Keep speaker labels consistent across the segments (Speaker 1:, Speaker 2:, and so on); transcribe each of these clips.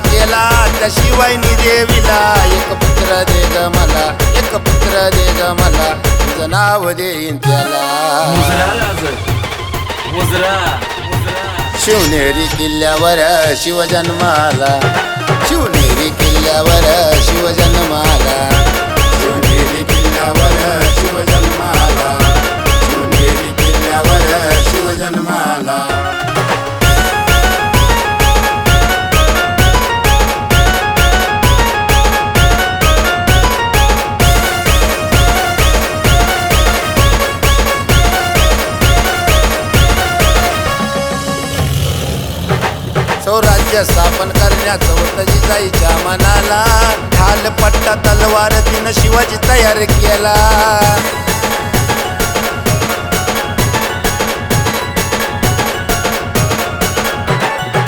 Speaker 1: केला त्याशिवाय देवीला एक पुत्र दे ग मला, एक पुत्र दे ग मला, तुझं नाव देईन त्याला. शिवनेरी किल्ल्यावर शिव जन्माला, शिवनेरी किल्ल्यावर शिव जन्माला, शिवनेरी किल्ल्यावर शिव जन्माला, शिवनेरी किल्ल्यावर शिव जन्माला. स्वराज्य स्थापन करण्याचं होतं जिजाईच्या मनाला, ढाल पट्टा तलवार तिनं शिवाजी तयार केला.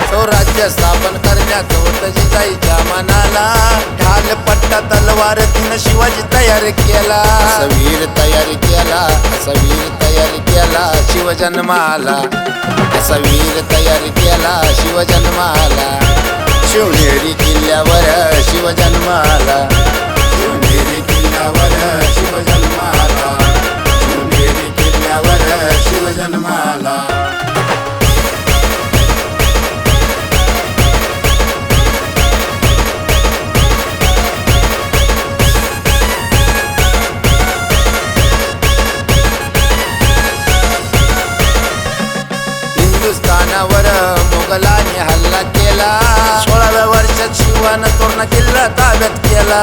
Speaker 1: स्वराज्य स्थापन करण्याचं होतं जिजाईच्या मनाला, ढाल पट्टा तलवार तिनं शिवाजी तयार केला. असा वीर तयार केला, असा वीर तयार केला शिव जन्माला, असा वीर तयार केला शिव जन्माला. शिवनेरी किल्ल्यावर शिव जन्माला, शिवनेरी किल्ल्यावर शिव जन्माला, शिवनेरी किल्ल्यावर शिव जन्माला. हिंदुस्थानावर मोगलांनी हल्ला केला, 16व्या वर्षात शिवानं तोरणा किल्ला ताब्यात केला.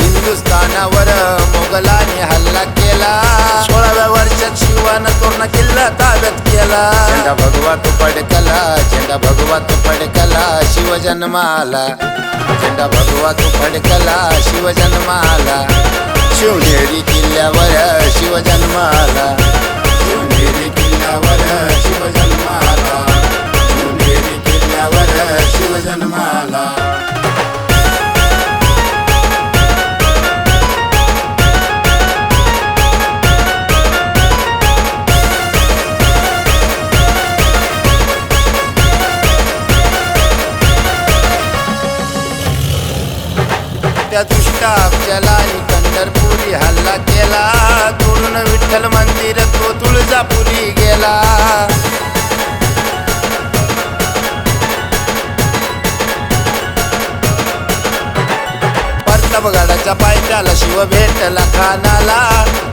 Speaker 1: हिंदुस्थानावर मोगलांनी हल्ला केला, 16व्या वर्षात शिवानं तोरणा किल्ला ताब्यात केला. झेंडा भगवा तो फडकला, झेंडा भगवा तो फडकला शिव जन्माला, झेंडा भगवा तो फडकला शिव जन्माला. शिवनेरी किल्ल्यावर शिव जन्माला, शिवनेरी किल्ल्यावर शिव जन्माला, शिवनेरी किल्ल्यावर शिव जन्माला. त्या दुष्ट अफजलाने पंढरपुरी हल्ला केला, तोडून विठ्ठल मंदिर तो तुळजापुरी गेला. प्रतापगडाच्या पायथ्याला शिव भेटला खानाला,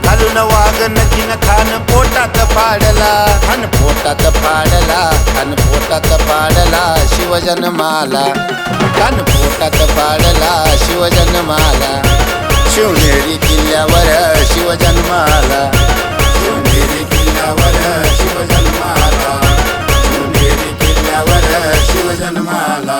Speaker 1: घालून वाघ नकीन खान पोटात पाडला, खान पोटात पाडला, खान पोटात पाडला शिव जन्माला, खान पोटात पाडला शिव जन्माला. शिवनेरी किल्ल्यावर शिव जन्माला, शिवनेरी किल्ल्यावर शिव जन्माला, शिवनेरी किल्ल्यावर शिव जन्माला.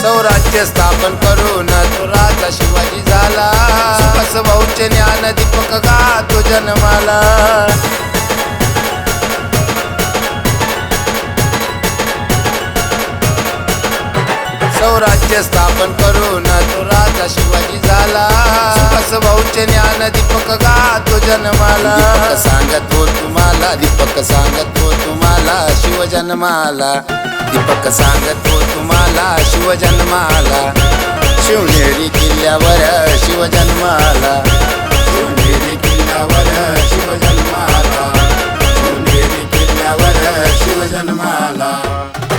Speaker 1: स्वराज्य स्थापन करून तो राजा शिवाजी झाला, सुखास भाऊचे ज्ञान दीपक गातो जन्माला. स्वराज्य स्थापन करून तो राजा शिवाजी झाला, सुखास भाऊचे ज्ञान दीपक गातो जन्माला. दीपक सांगतो तुम्हाला, दीपक सांगतो तुम्हाला शिव जन्माला, दीपक सांगतो तुम्हाला शिव जन्माला. शिवनेरी किल्ल्यावर शिव जन्माला, शिवनेरी किल्ल्यावर शिव जन्माला, शिवनेरी किल्ल्यावर शिव जन्माला.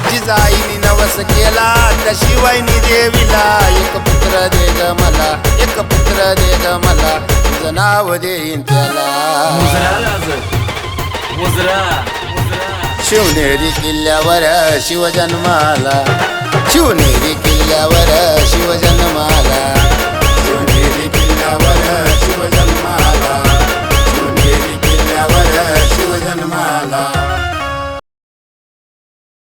Speaker 1: जिजाईनी नवस केला त्याशिवाय देवीला, एक पुत्र दे ग मला, एक पुत्र दे ग मला, तुझं नाव देईन त्याला. शिवनेरी किल्ल्यावर शिव जन्माला, शिवनेरी किल्ल्यावर